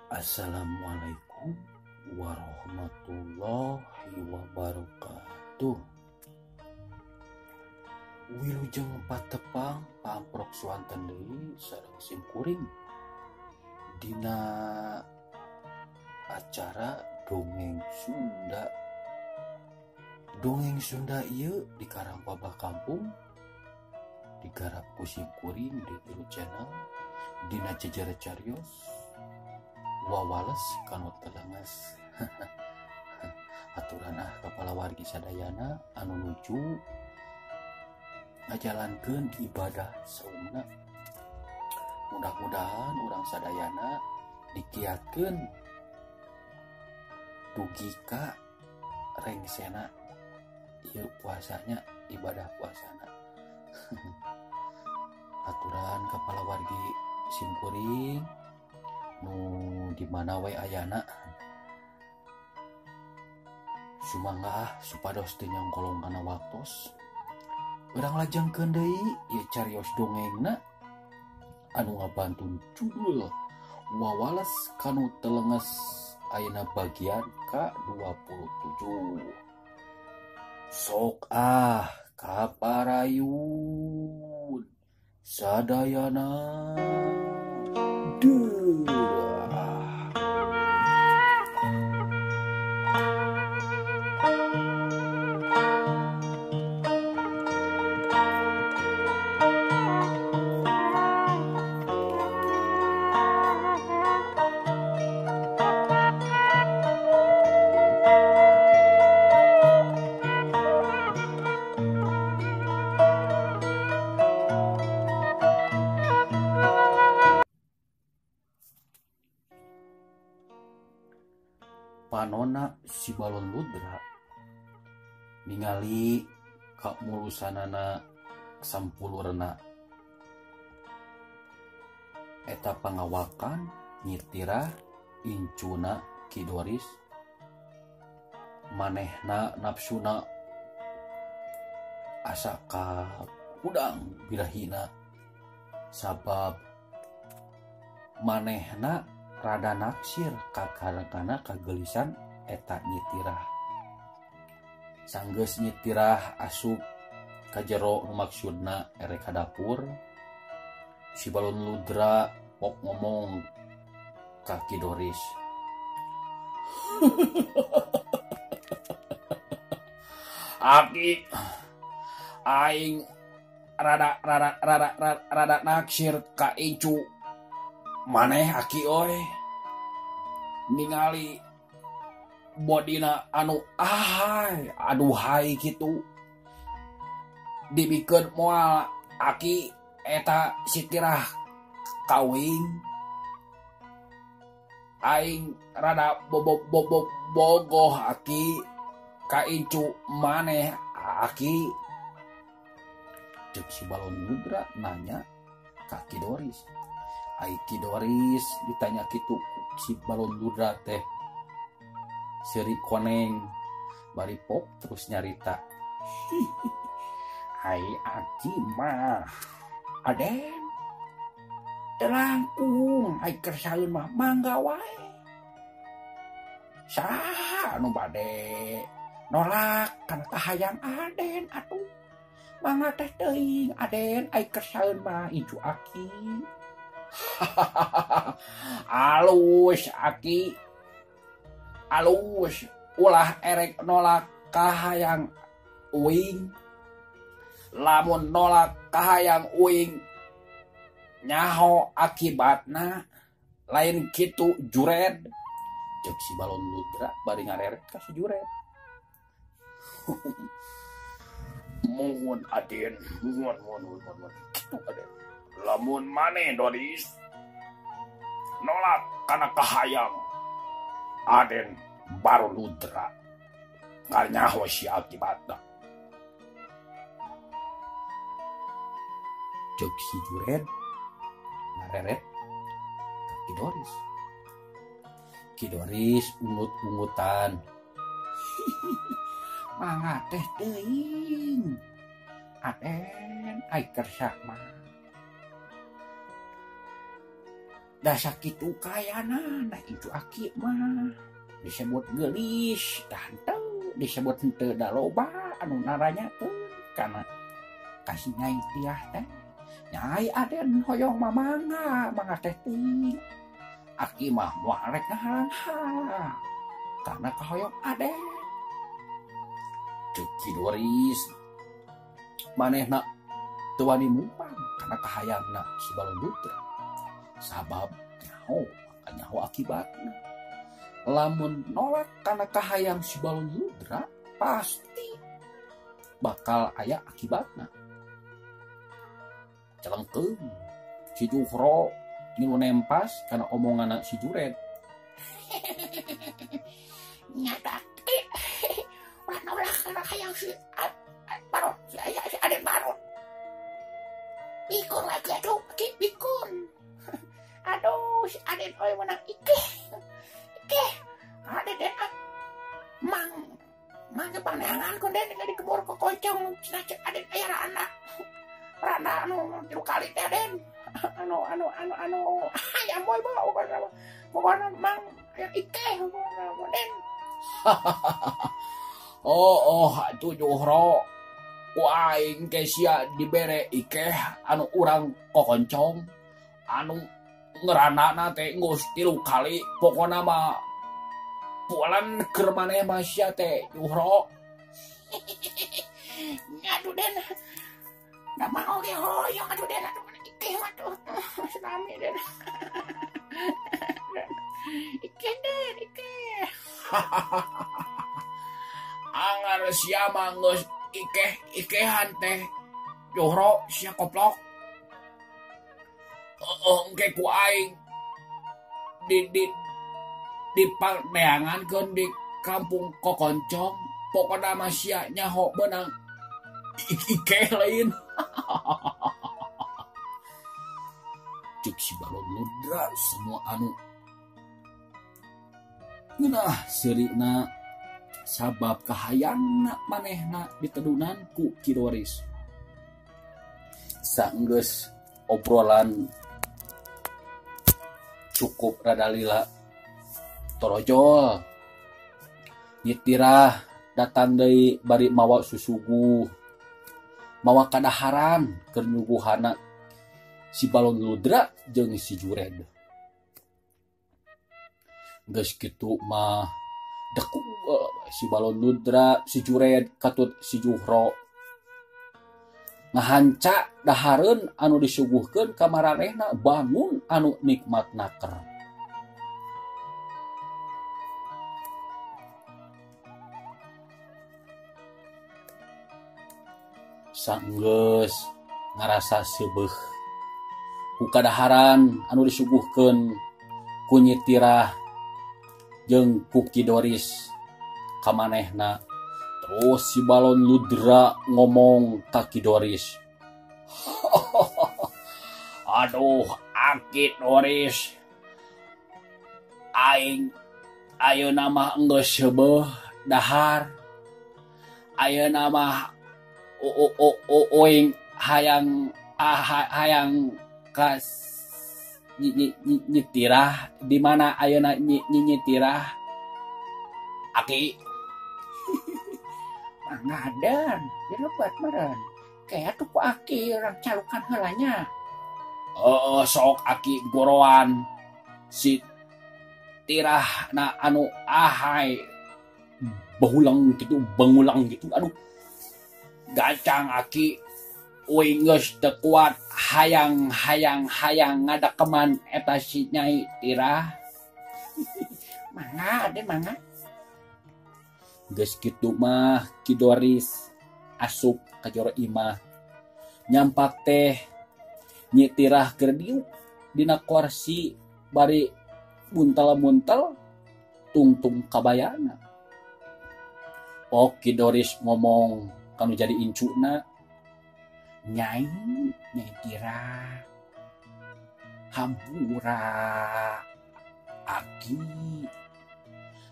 Assalamualaikum warahmatullahi wabarakatuh. Wilujeng patepang pamprok suanten deui sareng simkuring dina acara dongeng Sunda. Dongeng Sunda ieu dikarang Babah Kampung digarap ku simkuring di tilu channel dina jejer carios wawales kanu telenges. Aturan kepala wargi sadayana anu nuju ngajalankeun ibadah saumna. Mudah-mudahan urang sadayana dikiatkeun dugi ka rengsena ieu puasanya, ibadah puasana. Aturan kepala wargi simkuring nu dimana we ayana sumangga supados teu nyongkolong kana waktos urang lajengkeun deui ieu carios dongengna anu ngabantun judul wawales kanu telenges ayeuna bagian ka-27. Sok kaparayun sadayana panona si balon ludra ningali ka mulusanana sampulurna eta pangawakan nyitirah incuna Ki Doris manehna nafsuna asa ka udang birahina sabab manehna rada naksir kana kagelisan eta nyitirah. Sanggeus nyitirah asup ka jero maksudna ere ka dapur, si balon ludra pok ngomong ka Ki Doris. Aki aing rada naksir ka incu maneh aki oe ningali bodina anu aduhai kitu dibikeun moal aki eta sitirah kawing aing rada bogoh aki ka incu maneh aki cek si balon ludra nanya ka Ki Doris. Ai Ki Doris ditanya kitu si balon ludra teh seuri koneng bari pop terus nyarita. Ai aki mah aden telangkung ai keur saeun mah mangga wae. Saha anu bade nolak kana kahayang aden atuh. Mangga teh teuing aden ai keur saeun mah incu aki. Alus aki alus ulah erek nolak kahayang uing, lamun nolak kahayang uing nyaho akibatna lain kitu jured. Cek si balon ludra bari ngareret ka si jured. Mohon aden, mohon kitu aden. Lamun maneh Doris nolak kana kahayang aden baru ludra ngarnyaho si akibatna. Cek si jured ngareret ka Ki Doris. Ki Doris ungut-ungutan. Mangga teh teuing aden ai keur mah da sakitu kayana da itu aki mah disebut gelis tah henteu disebut henteu da loba anu naranyakeun kana kasih nyai tiah teh nyai aden hoyong mangga teh teuing aki mah moal rek ngahalang karena kahoyong aden Cek Kidoris manehna teu wani mumpang karena kahayangna si Balon Lutra sabab nyaho akibatna lamun nolak karena kahayang si Balon Lutra pasti bakal aya akibatna celengkeun si Juhro ngilu nempas karena omongan si Jured nyata warna ulah karena hayang si Baron si ayah si Aden Baron pikun lagi aduh pikun aduh si Aden oi menang ike Aden den mang ke pandangan kun den di kebor ke koncong cina cek Aden aya rana anu tilu kali teh den anu ayam boy bau pokoknya mang yang ike den oh itu Juhro ku aing ke sia dibere ikeh anu urang kokoncong anu ngeranana teh geus 3 kali pokona mah pualan keur maneh mah sia teh Juhro aduh den da mau ge hoyong aduh den aduh ikeh mah tuh salami den ikeh den ikeh angar sia mah geus ikehan teh Juhro sia koplok engke ku aing di paneangankeun di kampung kokoncong pokona mah sia nyaho beunang ikeh lain cek si Balon Lutra semua anu ngeunah seurina sabab kahayangna manehna ditedunan ku Kidoris saenggeus obrolan cukup rada lila torojol nyitirah datang deui bari mawa susuguh mawa kadaharan keur nyuguhana si Balon Lutra jeung si Jured geus kitu mah deku si Balon Lutra si Jured katut si Juhro ngahanca dahareun anu disuguhkeun ka maranehna bangun anu nikmat naker saenggeus ngarasa seubeuh ku kadaharan anu disuguhkeun ku Nyitirah jeung ku Kidoris ka manehna terus si Balon Lutra ngomong ka Kidoris aduh Aki Doris aing ayeuna mah geus seubeuh dahar ayeuna mah oing hayang ka Nyitirah di mana ayeuna Nyitirah Aki Mangadan dilebat meureun kayak tuh ku Aki orang calukan heulanya sok Aki goroan si Tirah na anu ahai bangulang gitu aduh gacang Aki uing geus teu kuat hayang ngadakeman eta si Nyai Tirah mangga ade mangga geus kitu mah Kidoris asup ka jero imah nyampak teh Nyi Tirah keur diuk dina kursi bari muntel-muntel tungtung kabayana Kidoris ngomong kanu jadi incuna Nyai Tirah hampura Aki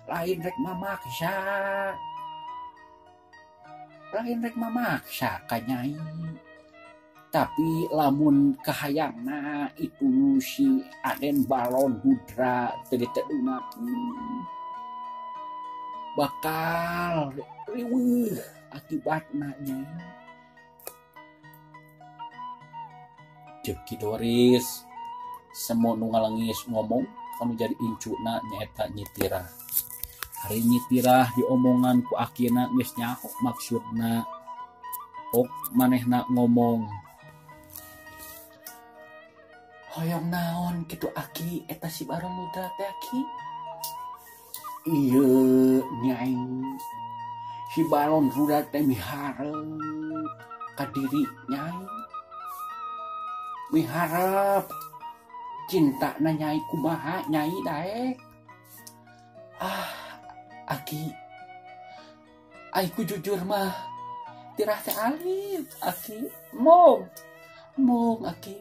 lain rek mamaksa ka Nyai Tapi lamun kahayangna itu si Aden Balon Rudra tadi-taduna bakal riweuh akibatna Nyai. Ceuk Ki Doris semua nu ngalengis ngomong kamu jadi incuna nyaeta Nyitira. Hari Nyitira diomongan ku akina geus nyaho maksudna. Ok manehna ngomong hoyong naon kitu Aki eta si Baron Rudra teh Aki. Ieu Nyai si Baron Rudra teh miharep ka diri Nyai. Miharep cinta na Nyai kumaha Nyai daek. Aki aiku jujur mah tirah teh alif Aki. Mong Aki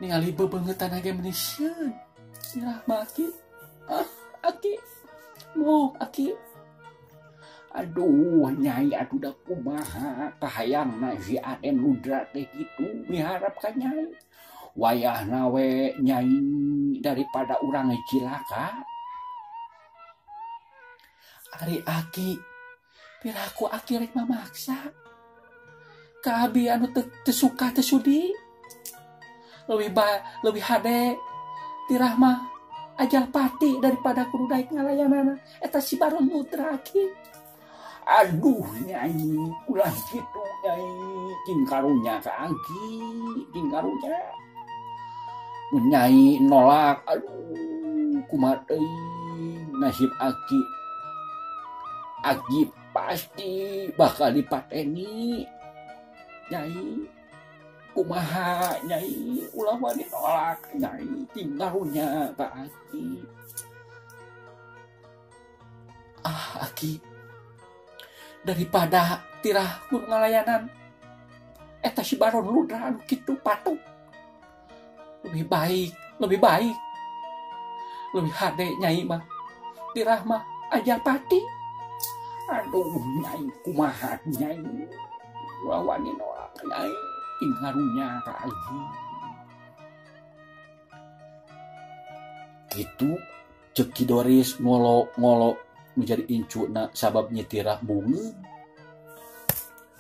ningali bebeungetan age menisieun tirah mah Aki. Aki mong Aki. Aduh Nyai atuh da kumaha kahayangna si Aden Rudra teh kitu miharep ka Nyai. Wayahna we Nyai daripada urang cilaka. Ari Aki piraku Aki rek mamaksa ka abi anu teu suka teu sudi. Lebih hade tirah mah ajal pati daripada kudu daek ngalayanana eta si Baron Rudra Aki. Aduh Nyai ulah kitu Nyai cing karunya ka Aki cing karunya. Mun Nyai nolak aduh kumaha teuing nasib Aki. Aki pasti bakal dipateni Nyai. Kumaha Nyai ulah wani nolak Nyai cing karunya ka Aki. Aki daripada tirah kur ngalayanan eta si Baron Rudra anu kitu patuk. Lebih baik lebih hade Nyai mah tirah mah ajal pati. Aduh Nyai kumaha Nyai ulah wani nolak Nyai cing karunya ka Aki. Kitu ceuk Ki Doris ngolo-ngolo menjadi incuna sabab Nyitira bungeun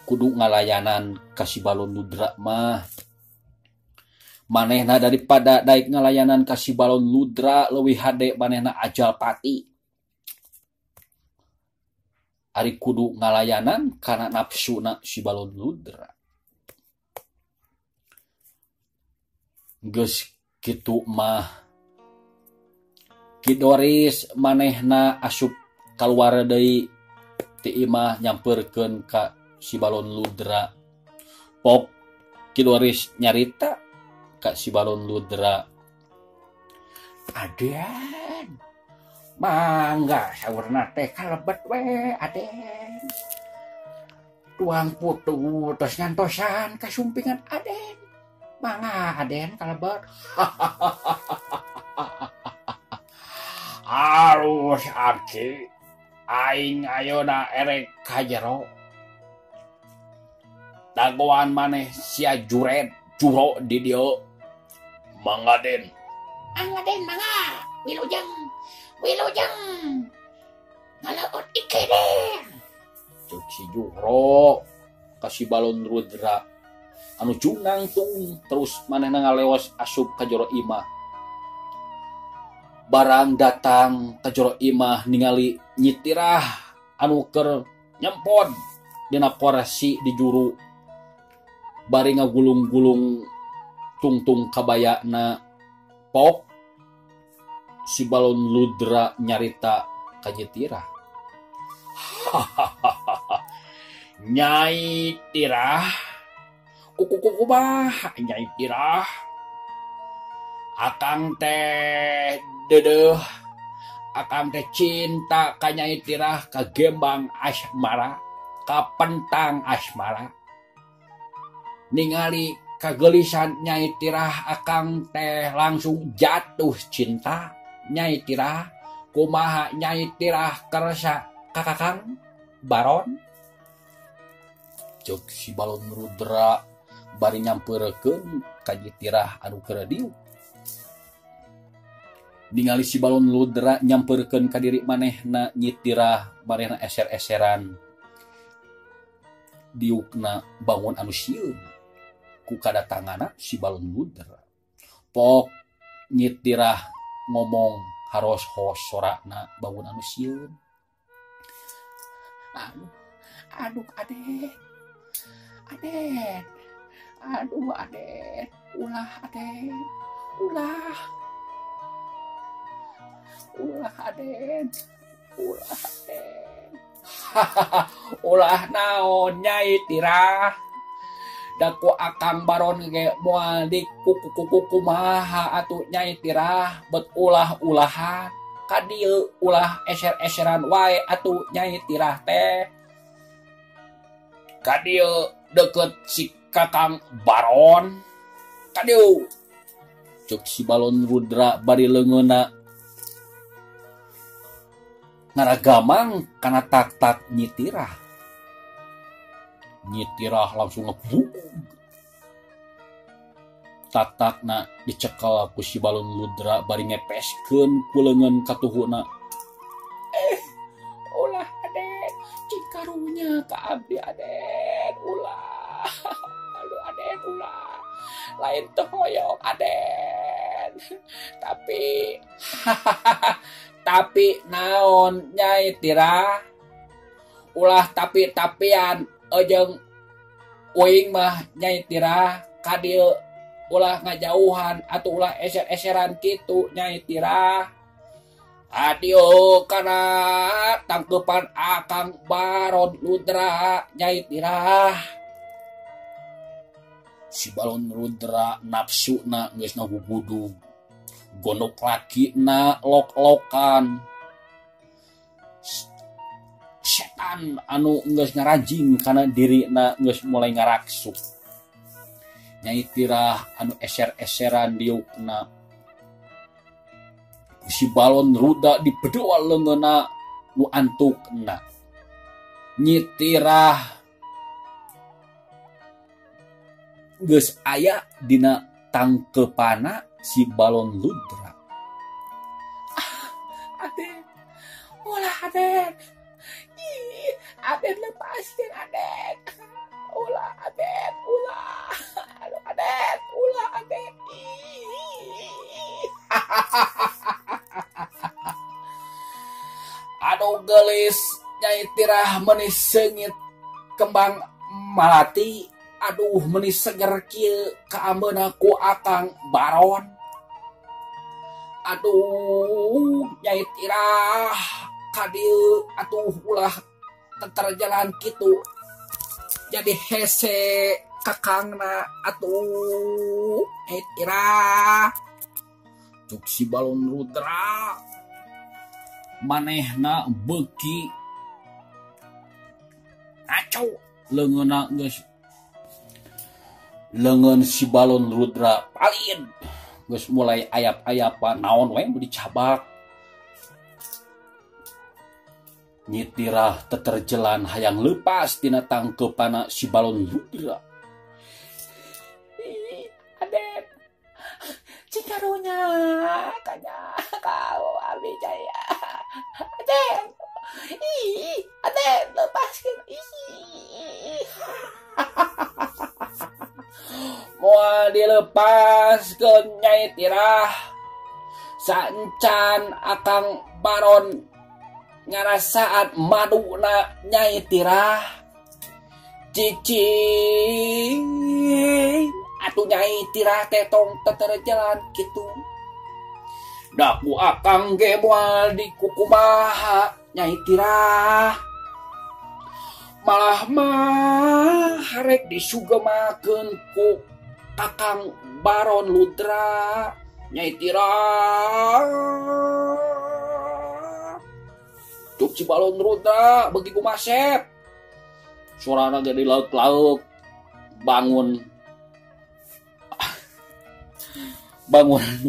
kudu ngalayanan ka si Balon Rudra mah. Manehna daripada daek ngalayanan ka si Balon Rudra leuwih hade manehna ajal pati. Ari kudu ngalayanan kana nafsuna si Balon Rudra. Geus kitu mah Ki Doris manehna asup kaluar deui ti imah nyampeurkeun ka si Balon Rudra. Pok Ki Doris nyarita ka si Balon Rudra. Aden mangga saurna teh kalebet we Aden. Tuang putu tos nyantosan kasumpingan Aden. Mangga Aden kalebet. Alus Aki aing ayeuna erek ka jero. Dagoan maneh sia juret juro di dieu. Mangga Den. Aden mangga. Wilujeng. Ngalaot ike Den. Ceuk si juro ka si Balon Rudra anu cungang tung terus manehna ngaleos asup ka jero imah. Barang datang ka jero imah ningali Nyitira anu keur nyempod dina porsi di juru. Bari ngagulung-gulung tungtung kabayana. Pok si Balon Rudra nyarita ka Nyitira. Nyai Tirah kukukukumaha Nyai Tirah. Akang teh dedeuh, akang teh cinta ka Nyai Tirah, ka gembang asmara, ka pentang asmara. Ningali kagelisan Nyai Tirah akang teh langsung jatuh cinta. Nyai Tirah kumaha Nyai Tirah kersa ka Kakang Baron. Cek si balon rudra bari nyamperekeun ka Nyitirah anu keur diuk. Ningali si balon rudra nyamperekeun ka diri manehna, Nyitirah manehna eser-eseran diukna bangun anu sieun ku kadatanganna si balon rudra. Pok Nyitirah ngomong haros-hos sorana bangun anu sieun. Aduh Aden. Aduh Aden. Ulah Aden. Ulah Aden. Ulah naon Nyai Tirah. Da ku Akang Baron ge moal di kuku kumaha atuh Nyai Tirah bet ulah-ulahan. Ka dieu ulah eser-eseran wae atuh Nyai Tirah teh. Ka dieu deket si Kakang Baron. Ka dieu cek si balon rudra bari leungeunna ngaragamang kana tak-tak Nyitirah. Nyitirah langsung ngebrug. Tak-takna dicekel ku si balon rudra bari ngepeskeun ku leungeun katuhuna. Ulah Aden, cing karunya ka abdi Aden, ulah. Aduh Aden, ulah. Lain teu hoyong Aden. Tapi naon Nyai Tirah? Ulah tapi-tapian jeung uing mah Nyai Tirah ka dieu ulah ngajauhan atuh ulah eser-eseran kitu Nyai Tirah. Adieu kana tangkepan Akang Baron Rudra Nyai Tirah. Si balon rudra nafsuna geus nagugudug. Gondok lakina lok-lokan. Setan anu geus ngarajing kana dirina geus mulai ngaraksuk. Nyai Tirah anu eser-eseran diukna. Si balon rudra dipedua leungeunna nu antukna. Nyitirah geus aya dina tangkepana si balon rudra. Aden, ulah Aden. Aden lepaskeun Aden. Ulah Aden, ulah. Aduh Aden, ulah Aden. Anu gelis Nyai Tirah meuni seungit kembang malati. Aduh meuni seger kieu kaambeuna ku Akang Baron. Aduh Nyai Tirah ka dieu atuh ulah teterjalan kitu. Jadi hese kakangna atuh Nyai Tirah. Cuk si balon rudra manehna beuki ngaco leungeunna geus leungeun si balon rudra palin geus mulai ayap-ayapan naon wae nu dicabak. Nyitirah teterjelan hayang leupas tina tangkeupana si balon rudra. Aden, cing karunya kanya kau abdi jaya. Aden, Aden lepaskeun. Moal dilepaskeun Nyai Tirah. Saencan Akang Baron ngarasaan maduna Nyai Tirah. Cicing atuh Nyai Tirah teh tong teterjalan kitu. Da ku Akang ge moal dikukumaha Nyai Tirah. Malah mah harek disugemakeun ku Kakang Baron Rudra Nyai Tirah. Cuk si balon rudra bagi kumasep. Suarana jadi lauk-lauk. Bangun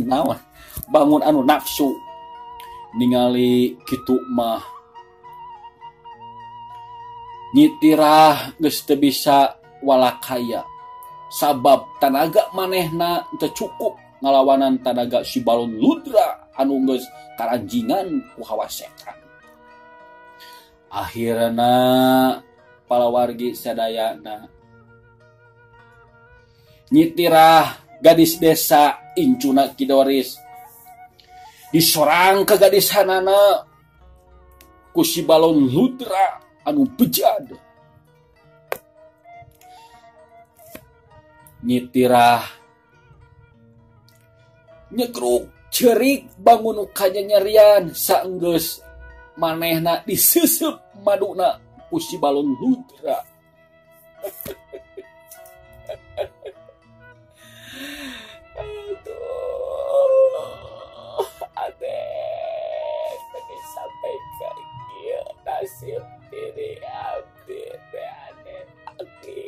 naon? Bangun anu nafsu. Ningali kitu mah Nyitirah geus teu bisa walakaya sabab tanaga manehna teu cukup ngalawanan tanaga si Balon Ludra anu geus karanjingan ku hawa setan. Akhirna palawargi sadayana nyitirah gadis desa incuna Kidoris disorang ke gadis hanana ku si Balon Ludra anu bejad. Nyitirah nyegruk cerik bangun kanyanyerian saenggeus manehna diseusup maduna ku si Balon Ludra. Nasib diri abdi beanen aki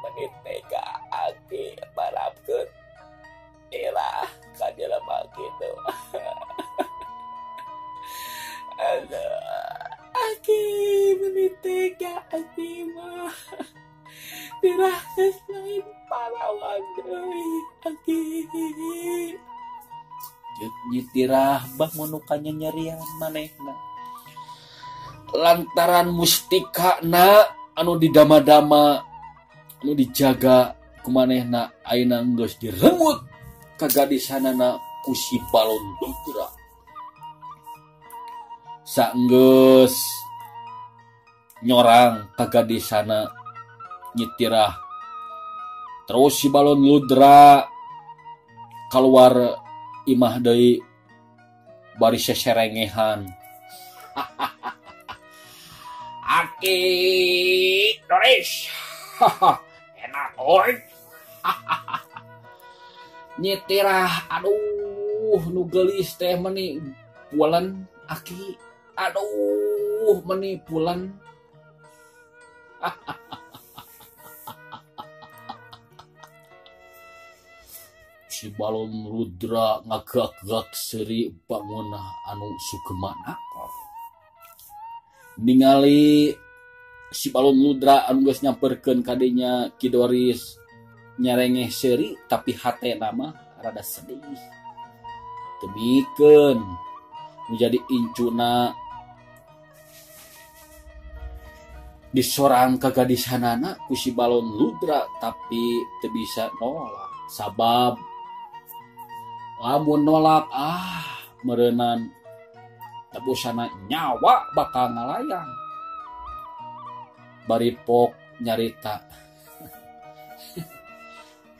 menitega aki marapkeun ilah ka jelema kitu. Aki menitega aki mah tirah geus lain pahlawan deui aki. Nyitirah bangun kanyanyerian manehna lantaran mustika na anu didama-dama anu dijaga kumanehna ayeuna geus direnggut ka gadisanana ku si Balon Ludra. Saenggeus nyorang ka gadisana nyitirah terus si Balon Ludra keluar imah deui bari seserengehan. Aki Doris, enak oi. Nyitirah aduh nu geulis teh meuni pulen aki, aduh meuni pulen. Si Balon Ludra ngagak-gak seuri bangunna anu sugemana. Ningali si Balon Ludra anu geus nyamperkeun ka dinya Kidoris nyarengeh seuri tapi hatena mah rada sedih. Temikeun menjadi incuna disorang ka gadisanana ku si Balon Ludra tapi teu bisa nolak sabab lamun nolak meureunnan tebusana nyawa bakal ngalayang. Bari pok nyarita.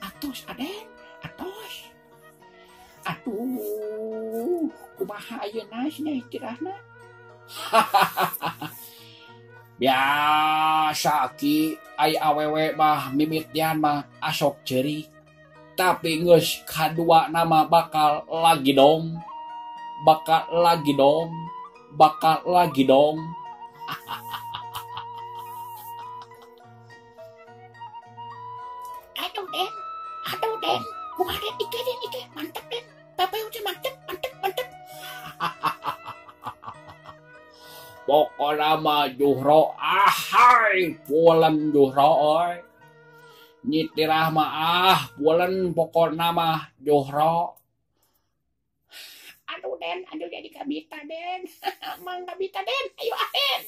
Atos Aden, atos. Atuh, kumaha ayeuna nya istirahna? Biasa ki ai awewe mah mimitian mah asok ceuri. Tapi geus kadua nama bakal lagi dong. Bakal lagi dong. Aduh Den, kumaha Den ike, mantep Den, pepe udah mantep. Pokona mah Juhro, ahai pulen Juhro oi. Nyitirah mah pulen pokona mah Juhro. Aduh Den, jadi kabita Den. Mang kabita Den, ayo Den.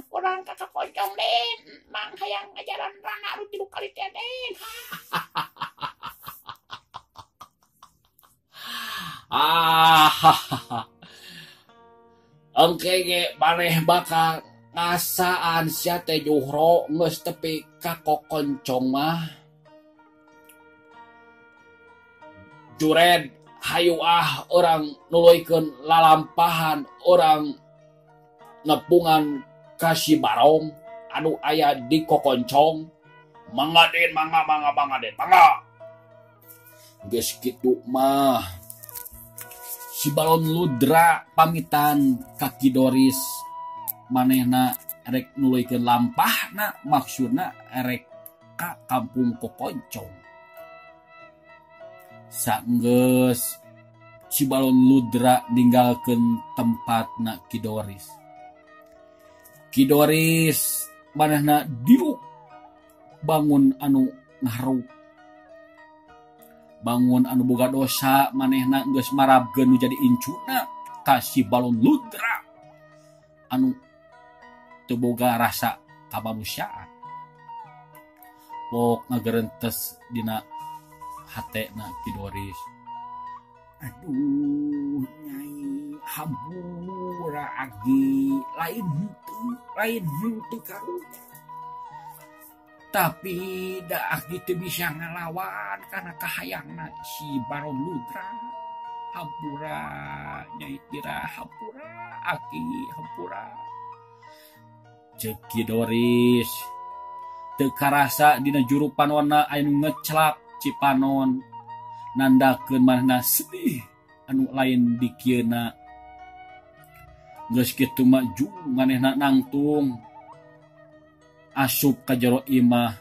Orang kakak kocong Den, mang hayang ajaran rana anu 3 kali teh Den. Engke ge maneh bakal ngasaan sia teh Juhro geus tepi ka kokoncong mah. Jured hayu orang nuluykeun lalampahan orang nepungan ka si Barong anu aya di kokoncong. Mangga Den, mangga. Geus kitu mah si Balon Ludra pamitan ka Kidoris manehna erek nuluykeun lampahna maksudna erek ka kampung kokoncong. Saenggeus si Balon Ludra ninggalkeun tempatna Kidoris manehna diruk bangun anu ngaharuk bangun anu boga dosa manehna geus marabkeun nu jadi incuna ka si balon ludra anu teu boga rasa kamanusiaan pok ngagerentes dina hatena Ki Doris. Aduh nyai hampura agi lain henteu karunya tapi da agi teu bisa ngalawan karena kahayangna si Baron Ludra. Hampura Nyai Tira, hampura Aki, hampura ceuk Ki Doris teu karasa dina juru panonna anu ngecelap Cipanon nandakeun manehna sedih anu lain dikieuna geus kitu maju manehna nangtung asup ka jero imah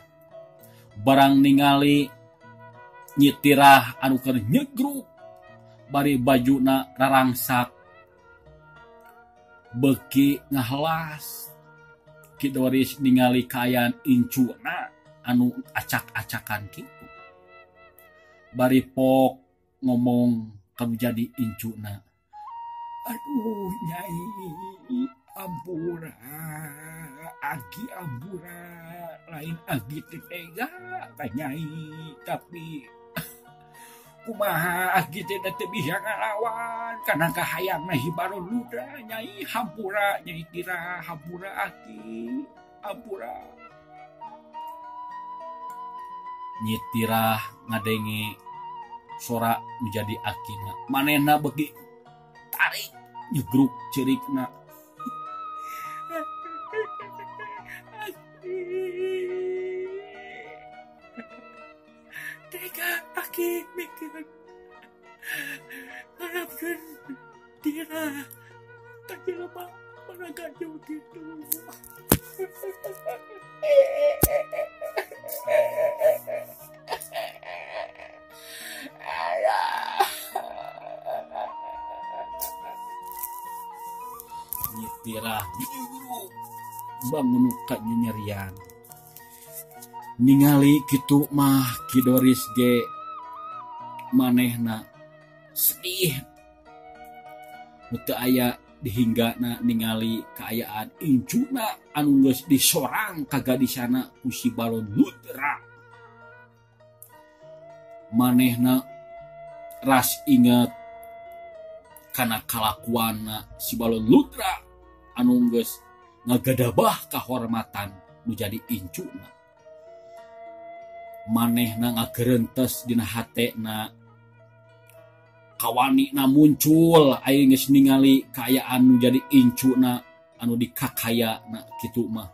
barang ningali Nyi Tirah anu keur nyegruk bari bajuna rarangsak beuki ngahelas. Ki Doris ningali kaayaan incuna anu acak-acakan kitu bari pok ngomong kanu jadi incuna, aduh Nyai ampura Agi ampura lain Agi teu tega ka Nyai tapi kumaha Agi teh teu bisa ngalawan kana kahayangna hi Baron Ludra. Nyai hampura Nyai Tira, hampura Agi, hampura. Nyi Tira ngadenge sora menjadi akina manehna beuki tarik nyegruk ceurikna. Tega Aki mikir harapkeun Tira ka jelema panagajo kitu. Nyi Tira bangun ka nyerian ningali kitu mah Ki Doris ge manehna sedih teu aya dihinggana ningali kaayaan incuna anu geus disorang ka gadisana ku si Balon Ludra. Manehna ras inget kana kalakuanna si Balon Ludra anu geus ngagadabah kahormatan nu jadi incuna. Manehna ngagerentes dina hatena kawanina muncul aya geus ningali kaayaan nu jadi incuna anu dikakayana kitu mah.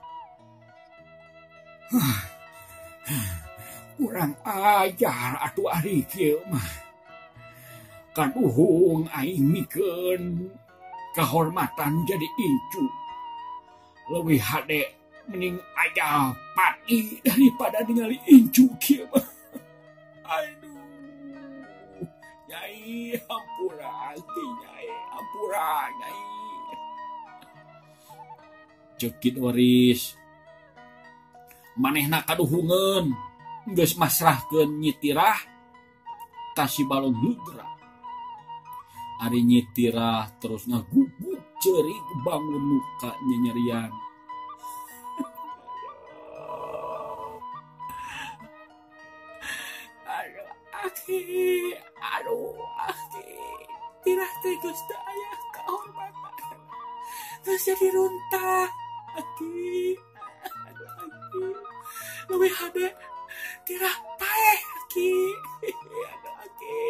Kurang ajar atuh ari kieu mah. Kaduhung aing mikeun kahormatan jadi incu. Leuwih hade mending aja pati daripada ningali incu kieu mah. Aduh. Nyai hampura Aki Nyai, hampura Nyai. Ceuk Ki Doris manehna kaduhungeun geus masrahkeun Nyi Tirah ka si Balon Ludra. Ari Nyi Tirah terus ngagubuk ceurik bangun muka nyerian. Aduh Aki, aduh Aki, Tirah teh geus teu aya kahormatan, geus jadi runtah Aki. Aduh Aki, leuwih hade Tirah taeh Aki. Aduh Aki.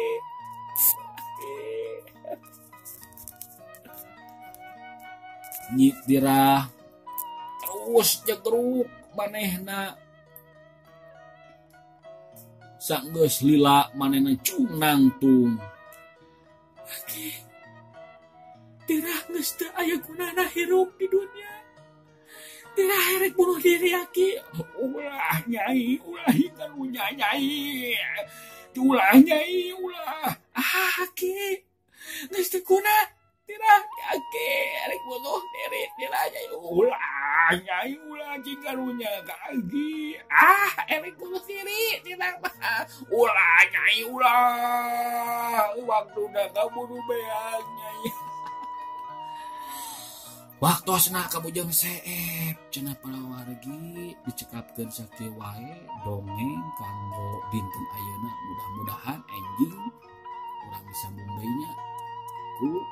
Nyi Tirah terus jegruk manehna sanggeus lila manehna cunang tung. Aki, Tirah geus teu aya gunana hirup di dunia. Tirah herek bunuh diri Aki. Ulah Nyai, ulah hikalu Nyai. Ulah Nyai, ulah. Aki, geus teu guna. Tirah Aki herek bunuh diri. Nilanya ulah nyai ulah cing karunya kagi. Erik kudu siri tina mah. Ulah nyai ulah. Waktuna kaburu beang nyai. Waktosna kabujang seep cenah palawargi dicekapkeun sakieu wae dongeng kanggo dinten ayeuna mudah-mudahan enjing urang bisa mumbainya ku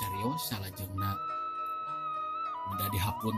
carios salajengna mudah dihapun